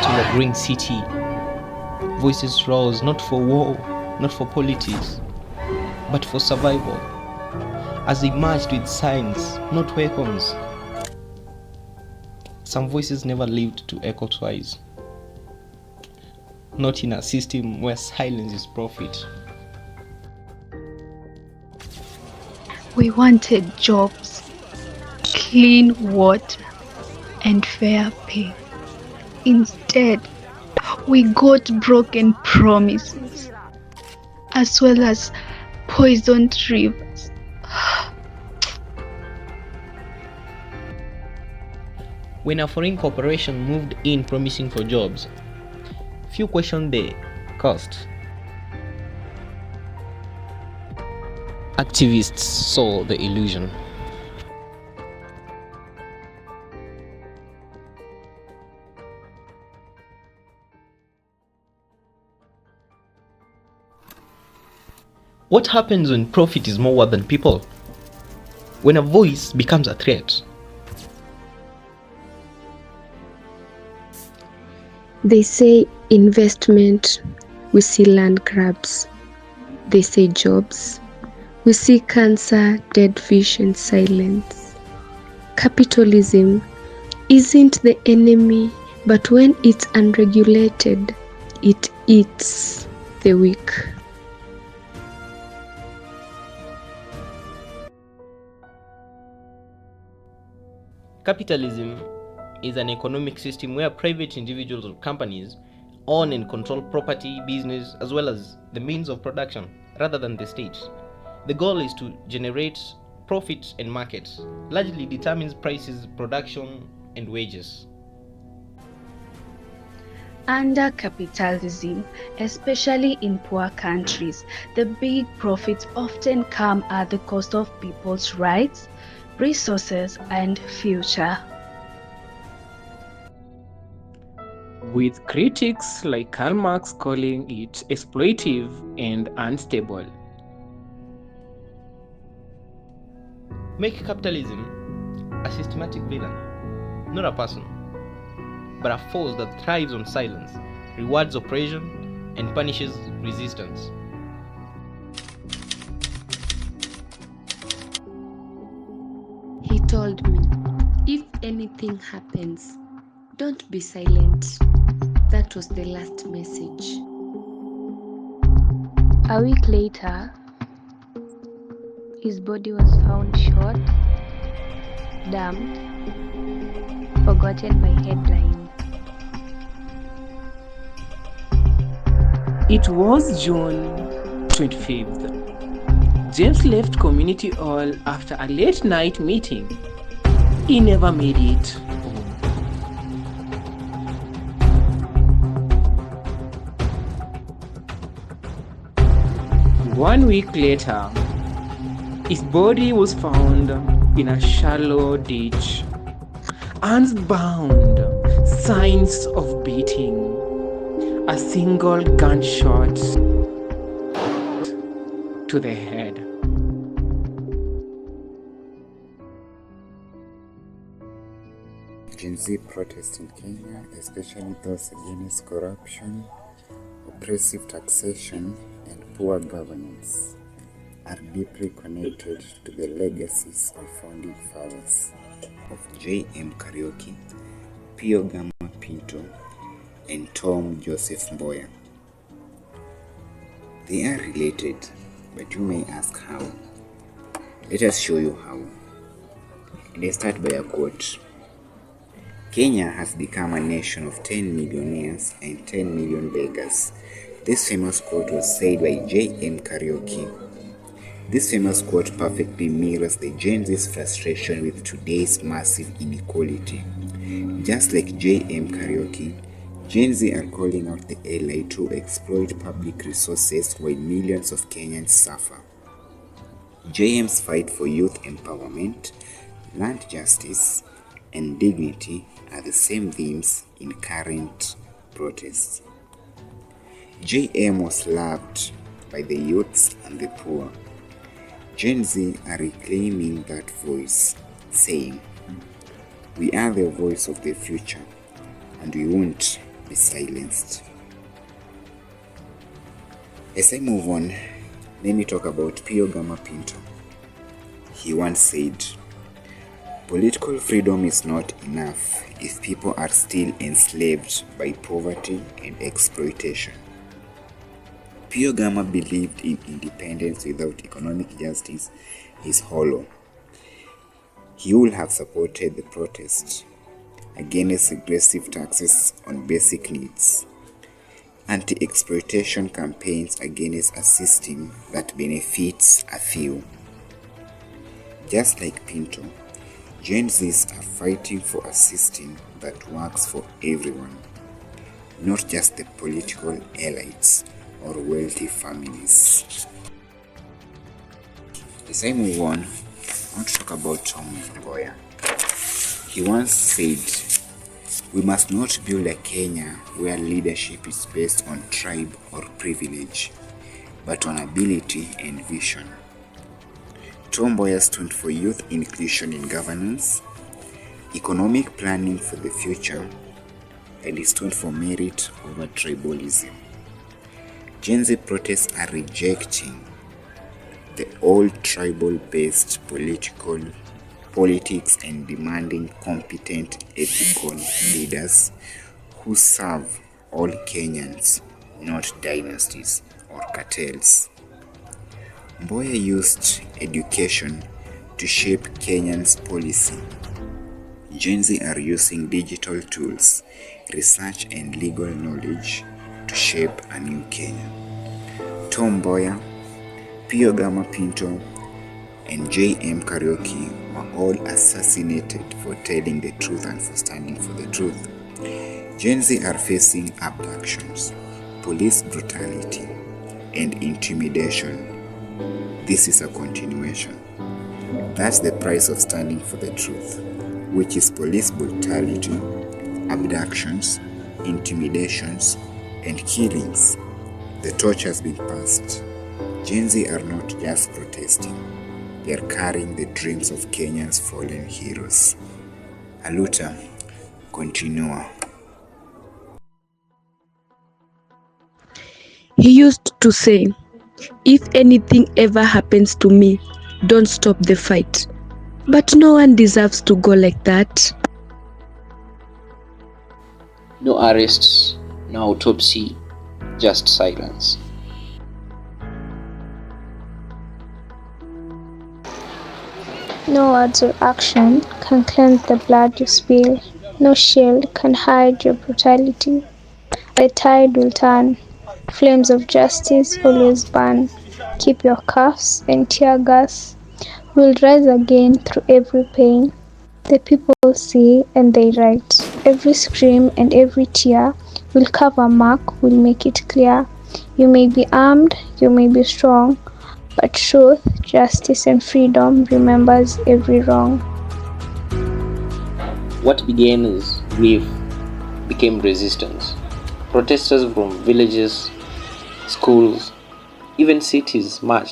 of a growing city, voices rose not for war, not for politics, but for survival, as they marched with signs, not weapons. Some voices never lived to echo twice, not in a system where silence is profit. We wanted jobs, clean water, and fair pay. Instead, we got broken promises, as well as poisoned rivers. When a foreign corporation moved in promising for jobs, few questioned the cost. Activists saw the illusion. What happens when profit is more than people? When a voice becomes a threat? They say investment, we see land grabs. They say jobs, we see cancer, dead fish, and silence. Capitalism isn't the enemy, but when it's unregulated, it eats the weak. Capitalism is an economic system where private individuals or companies own and control property, business, as well as the means of production, rather than the state. The goal is to generate profit, and markets largely determines prices, production, and wages. Under capitalism, especially in poor countries, the big profits often come at the cost of people's rights, resources, and future. With critics like Karl Marx calling it exploitative and unstable. Make capitalism a systematic villain, not a person, but a force that thrives on silence, rewards oppression, and punishes resistance. He told me, if anything happens, don't be silent. That was the last message. A week later, his body was found shot, dumped, forgotten by headlines. It was June 25th. James left Community Hall after a late night meeting. He never made it home. One week later, his body was found in a shallow ditch. Hands bound, signs of beating. A single gunshot to the head. Gen Z protests in Kenya, especially those against corruption, oppressive taxation, and poor governance, are deeply connected to the legacies of founding fathers of J.M. Kariuki, Pio Gama Pinto, and Tom Mboya. They are related, but you may ask how. Let us show you how. And I start by a quote. Kenya has become a nation of 10 millionaires and 10 million beggars. This famous quote was said by J.M. Kariuki. This famous quote perfectly mirrors the Gen Z's frustration with today's massive inequality. Just like J.M. Kariuki, Gen Z are calling out the elite to exploit public resources while millions of Kenyans suffer. JM's fight for youth empowerment, land justice, and dignity are the same themes in current protests. JM was loved by the youths and the poor. Gen Z are reclaiming that voice, saying, "We are the voice of the future, and we won't be silenced. As I move on, let me talk about Pio Gama Pinto. He once said, "Political freedom is not enough if people are still enslaved by poverty and exploitation." Pio Gama believed in independence without economic justice is hollow. He would have supported the protests against aggressive taxes on basic needs, anti-exploitation campaigns against a system that benefits a few. Just like Pinto, Gen Zs are fighting for a system that works for everyone, not just the political elites or wealthy families. As I move on, I want to talk about Tom Mboya. He once said, "We must not build a Kenya where leadership is based on tribe or privilege, but on ability and vision." Tom Mboya stood for youth inclusion in governance, economic planning for the future, and he stood for merit over tribalism. Gen Z protests are rejecting the old tribal-based politics and demanding competent, ethical leaders who serve all Kenyans, not dynasties or cartels. Mboya used education to shape Kenyan's policy. Gen Z are using digital tools, research and legal knowledge to shape a new Kenya. Tom Mboya, Pio Gama Pinto, and J.M. Kariuki were all assassinated for telling the truth and for standing for the truth. Gen Z are facing abductions, police brutality, and intimidation. This is a continuation. That's the price of standing for the truth, which is police brutality, abductions, intimidations, and killings. The torch has been passed. Gen Z are not just protesting, they are carrying the dreams of Kenya's fallen heroes. Aluta, continua. He used to say, "If anything ever happens to me, don't stop the fight." But no one deserves to go like that. No arrests, no autopsy, just silence. No words or action can cleanse the blood you spill. No shield can hide your brutality. The tide will turn. Flames of justice always burn. Keep your cuffs and tear gas. We'll rise again through every pain. The people see and they write. Every scream and every tear will carve a mark, will make it clear. You may be armed, you may be strong, but truth, justice, and freedom remembers every wrong. What began as grief became resistance. Protesters from villages, schools, even cities marched